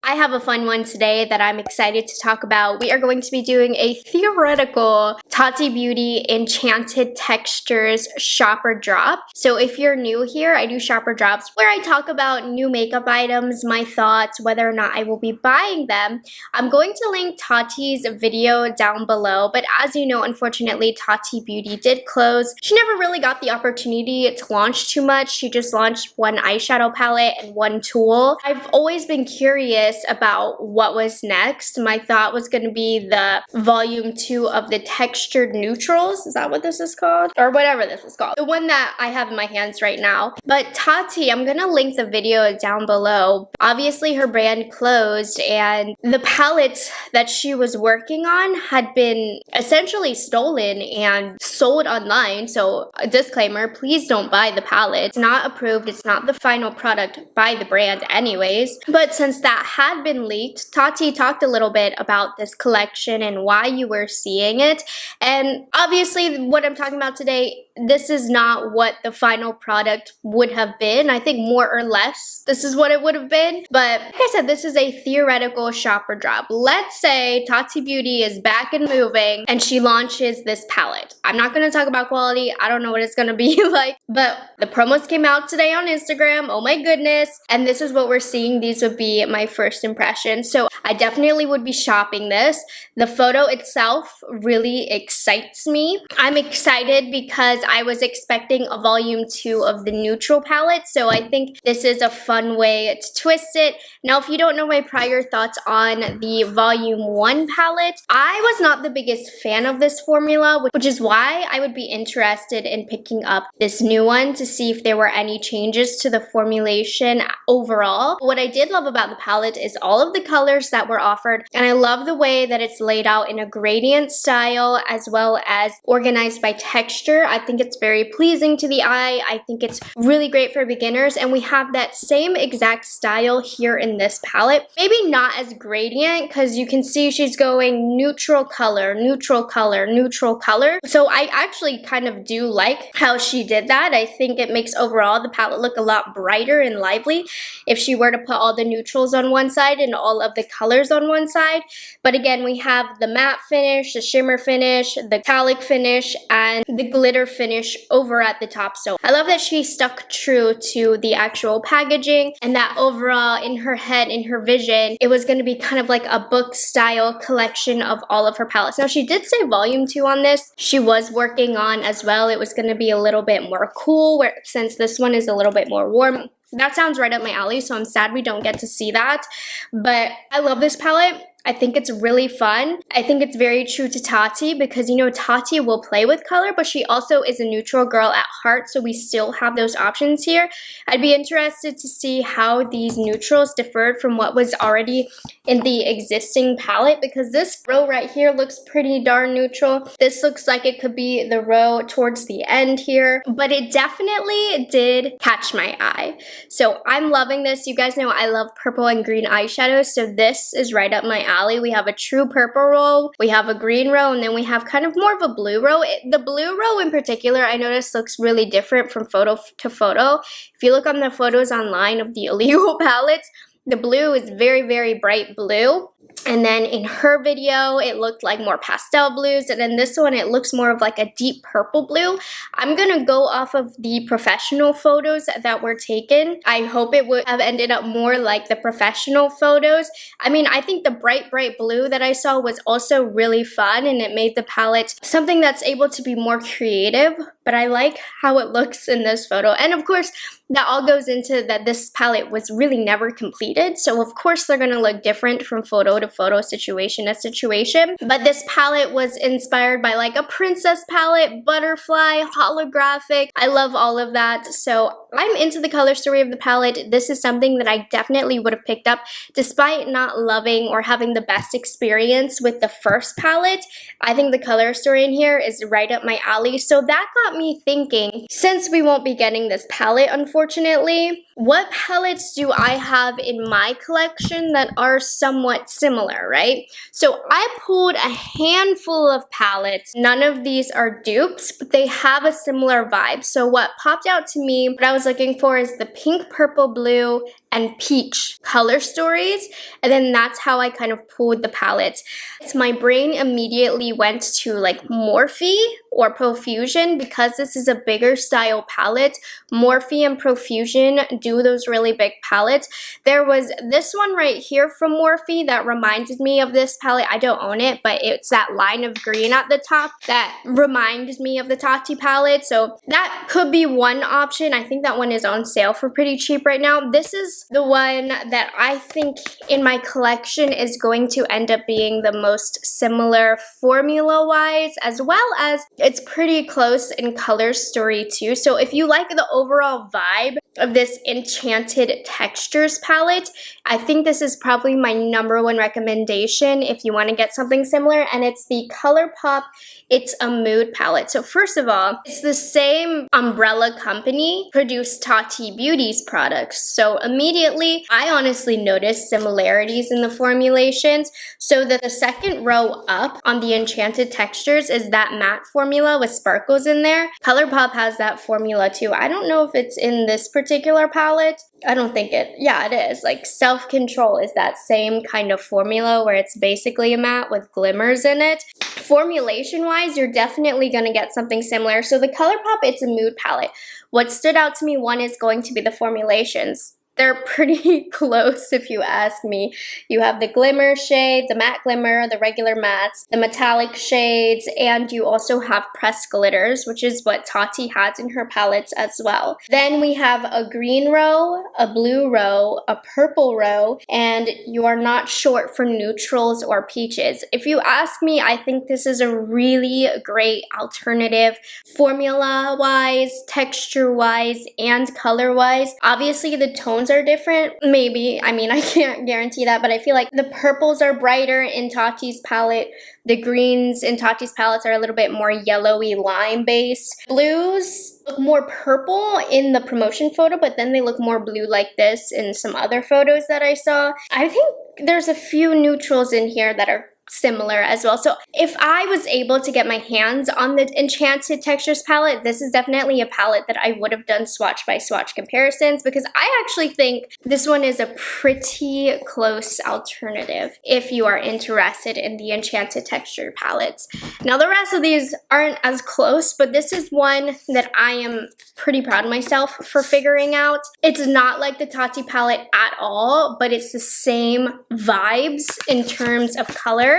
I have a fun one today that I'm excited to talk about. We are going to be doing a theoretical Tati Beauty Enchanted Textures shopper drop. So if you're new here, I do shopper drops where I talk about new makeup items, my thoughts, whether or not I will be buying them. I'm going to link Tati's video down below, but as you know, unfortunately, Tati Beauty did close. She never really got the opportunity to launch too much. She just launched one eyeshadow palette and one tool. I've always been curious about what was next. My thought was going to be the volume 2 of the textured neutrals. Is that what this is called? Or whatever this is called. The one that I have in my hands right now. But Tati, I'm going to link the video down below. Obviously her brand closed and the palettes that she was working on had been essentially stolen and sold online. So a disclaimer, please don't buy the palette. It's not approved. It's not the final product by the brand anyways. But since that had been leaked, Tati talked a little bit about this collection and why you were seeing it. And obviously what I'm talking about today, this is not what the final product would have been. I think more or less this is what it would have been. But like I said, this is a theoretical shopper drop. Let's say Tati Beauty is back and moving and she launches this palette. I'm not going to talk about quality. I don't know what it's going to be like, but the promos came out today on Instagram. Oh my goodness. And this is what we're seeing. These would be my first impression. So I definitely would be shopping this. The photo itself really excites me. I'm excited because I was expecting a volume 2 of the neutral palette. So I think this is a fun way to twist it. Now, if you don't know my prior thoughts on the volume 1 palette, I was not the biggest fan of this formula, which is why I would be interested in picking up this new one to see if there were any changes to the formulation overall. What I did love about the palette is all of the colors that were offered, and I love the way that it's laid out in a gradient style as well as organized by texture. I think it's very pleasing to the eye. I think it's really great for beginners, and we have that same exact style here in this palette. Maybe not as gradient because you can see she's going neutral color, neutral color, neutral color. So I actually kind of do like how she did that. I think it makes overall the palette look a lot brighter and lively if she were to put all the neutrals on one side and all of the colors on one side. But again, we have the matte finish, the shimmer finish, the metallic finish, and the glitter finish over at the top. So I love that she stuck true to the actual packaging and that overall in her head, in her vision, it was going to be kind of like a book style collection of all of her palettes. Now she did say volume 2 on this. She was working on as well. It was going to be a little bit more cool since this one is a little bit more warm. That sounds right up my alley, so I'm sad we don't get to see that. But I love this palette. I think it's really fun. I think it's very true to Tati because, you know, Tati will play with color, but she also is a neutral girl at heart, so we still have those options here. I'd be interested to see how these neutrals differed from what was already in the existing palette because this row right here looks pretty darn neutral. This looks like it could be the row towards the end here, but it definitely did catch my eye. So I'm loving this. You guys know I love purple and green eyeshadows, so this is right up my alley. We have a true purple row, we have a green row, and then we have kind of more of a blue row. The blue row in particular, I noticed looks really different from photo to photo. If you look on the photos online of the illegal palettes, the blue is very, very bright blue. And then in her video, it looked like more pastel blues. And in this one, it looks more of like a deep purple blue. I'm going to go off of the professional photos that were taken. I hope it would have ended up more like the professional photos. I mean, I think the bright, bright blue that I saw was also really fun. And it made the palette something that's able to be more creative. But I like how it looks in this photo. And of course, that all goes into that this palette was really never completed. So of course, they're going to look different from photo to photo, situation to situation. But this palette was inspired by like a princess palette, butterfly, holographic. I love all of that. So I'm into the color story of the palette. This is something that I definitely would have picked up despite not loving or having the best experience with the first palette. I think the color story in here is right up my alley. So that got me thinking, since we won't be getting this palette, unfortunately, what palettes do I have in my collection that are somewhat similar, right? So I pulled a handful of palettes. None of these are dupes, but they have a similar vibe. So what popped out to me, what I was looking for is the pink, purple, blue, and peach color stories, and then that's how I kind of pulled the palettes. So my brain immediately went to like Morphe or Profusion because this is a bigger style palette. Morphe and Profusion do those really big palettes. There was this one right here from Morphe that reminded me of this palette. I don't own it, but it's that line of green at the top that reminded me of the Tati palette. So that could be one option. I think that one is on sale for pretty cheap right now. This is the one that I think in my collection is going to end up being the most similar formula-wise, as well as it's pretty close in color story too. So if you like the overall vibe of this Enchanted Textures palette, I think this is probably my #1 recommendation if you want to get something similar, and it's the ColourPop It's a Mood palette. So first of all, it's the same umbrella company produced Tati Beauty's products. So immediately, I honestly noticed similarities in the formulations. So the second row up on the Enchanted Textures is that matte formula with sparkles in there. ColourPop has that formula too. I don't know if it's in this particular palette. I don't think yeah, it is. Like Self-Control is that same kind of formula where it's basically a matte with glimmers in it. Formulation-wise, you're definitely gonna get something similar. So the ColourPop It's a Mood palette. What stood out to me, one, is going to be the formulations. They're pretty close if you ask me. You have the glimmer shade, the matte glimmer, the regular mattes, the metallic shades, and you also have pressed glitters, which is what Tati has in her palettes as well. Then we have a green row, a blue row, a purple row, and you are not short for neutrals or peaches. If you ask me, I think this is a really great alternative formula-wise, texture-wise, and color-wise. Obviously, the tones are different, maybe. I mean, I can't guarantee that, but I feel like the purples are brighter in Tati's palette. The greens in Tati's palettes are a little bit more yellowy lime based. Blues look more purple in the promotion photo, but then they look more blue like this in some other photos that I saw. I think there's a few neutrals in here that are similar as well. So if I was able to get my hands on the Enchanted Textures palette, this is definitely a palette that I would have done swatch by swatch comparisons, because I actually think this one is a pretty close alternative if you are interested in the Enchanted Texture palettes. Now the rest of these aren't as close, but this is one that I am pretty proud of myself for figuring out. It's not like the Tati palette at all, but it's the same vibes in terms of color.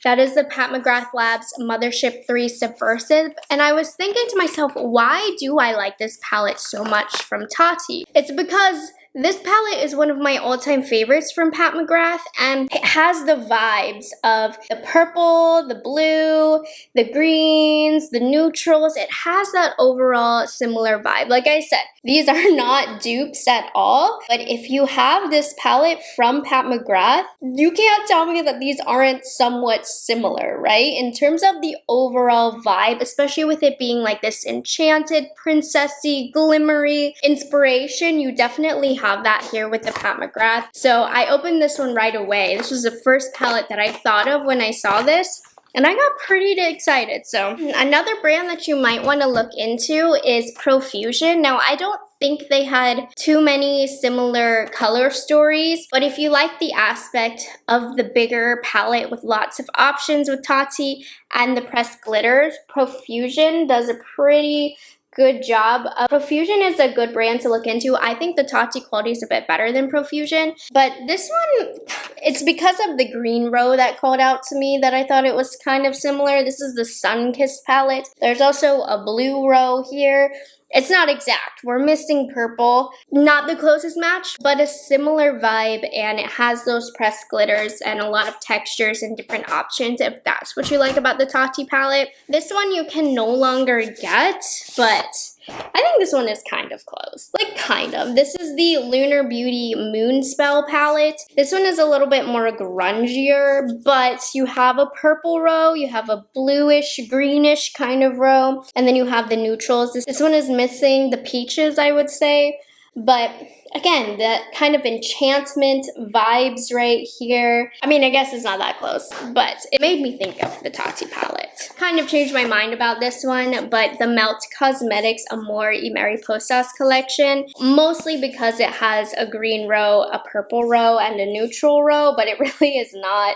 That is the Pat McGrath Labs Mothership 3 Subversive. And I was thinking to myself, why do I like this palette so much from Tati? It's because this palette is one of my all-time favorites from Pat McGrath, and it has the vibes of the purple, the blue, the greens, the neutrals. It has that overall similar vibe. Like I said, these are not dupes at all, but if you have this palette from Pat McGrath, you can't tell me that these aren't somewhat similar, right? In terms of the overall vibe, especially with it being like this enchanted, princessy, glimmery inspiration, you definitely have that here with the Pat McGrath. So I opened this one right away. This was the first palette that I thought of when I saw this, and I got pretty excited. So another brand that you might want to look into is Profusion. Now, I don't think they had too many similar color stories, but if you like the aspect of the bigger palette with lots of options with Tati and the pressed glitters, Profusion does a pretty good job. Profusion is a good brand to look into. I think the Tati quality is a bit better than Profusion, but this one, it's because of the green row that called out to me that I thought it was kind of similar. This is the Sun-Kissed palette. There's also a blue row here. It's not exact. We're missing purple. Not the closest match, but a similar vibe, and it has those pressed glitters and a lot of textures and different options if that's what you like about the Tati palette. This one you can no longer get, but I think this one is kind of close. Like, kind of. This is the Lunar Beauty Moonspell palette. This one is a little bit more grungier, but you have a purple row, you have a bluish, greenish kind of row, and then you have the neutrals. This one is missing the peaches, I would say. But again, that kind of enchantment vibes right here. I mean, I guess it's not that close, but it made me think of the Tati palette. Kind of changed my mind about this one, but the Melt Cosmetics Amor y Mariposas collection, mostly because it has a green row, a purple row, and a neutral row, but it really is not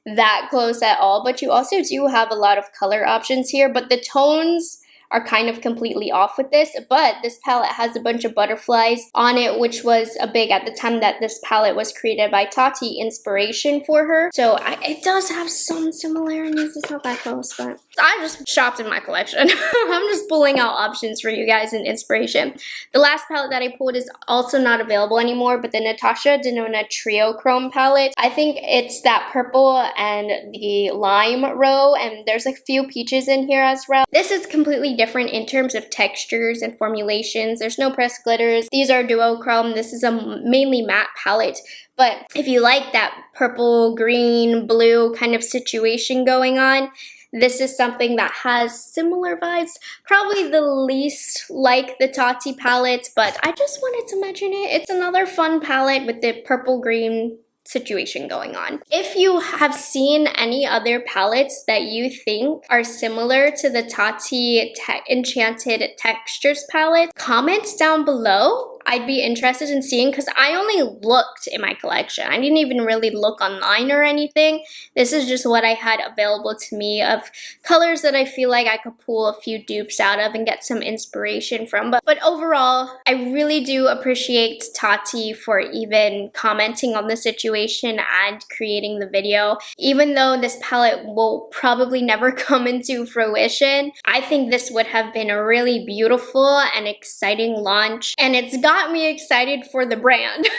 that close at all. But you also do have a lot of color options here, but the tones are kind of completely off with this. But this palette has a bunch of butterflies on it, which was a big, at the time that this palette was created by Tati, inspiration for her. So it does have some similarities. It's not that close, but I just shopped in my collection. I'm just pulling out options for you guys and inspiration. The last palette that I pulled is also not available anymore, but the Natasha Denona Trio Chrome palette. I think it's that purple and the lime row, and there's a few peaches in here as well. This is completely different in terms of textures and formulations. There's no pressed glitters. These are duochrome. This is a mainly matte palette. But if you like that purple, green, blue kind of situation going on, this is something that has similar vibes. Probably the least like the Tati palette, but I just wanted to mention it. It's another fun palette with the purple-green situation going on. If you have seen any other palettes that you think are similar to the Tati Enchanted Textures palette, comment down below. I'd be interested in seeing, because I only looked in my collection. I didn't even really look online or anything. This is just what I had available to me of colors that I feel like I could pull a few dupes out of and get some inspiration from. But overall, I really do appreciate Tati for even commenting on the situation and creating the video. Even though this palette will probably never come into fruition, I think this would have been a really beautiful and exciting launch, and it's got me excited for the brand.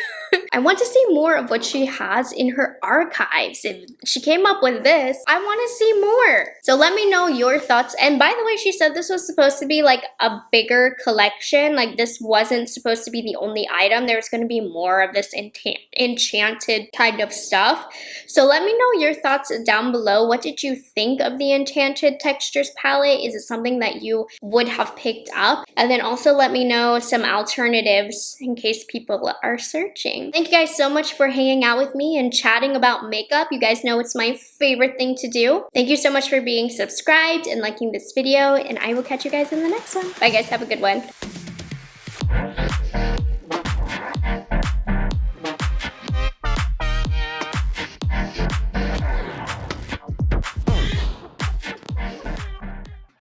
I want to see more of what she has in her archives. If she came up with this, I want to see more. So let me know your thoughts. And by the way, she said this was supposed to be like a bigger collection. Like this wasn't supposed to be the only item. There's going to be more of this enchanted kind of stuff. So let me know your thoughts down below. What did you think of the Enchanted Textures palette? Is it something that you would have picked up? And then also let me know some alternatives in case people are searching. Thank you guys so much for hanging out with me and chatting about makeup. You guys know it's my favorite thing to do. Thank you so much for being subscribed and liking this video, and I will catch you guys in the next one. Bye guys, have a good one.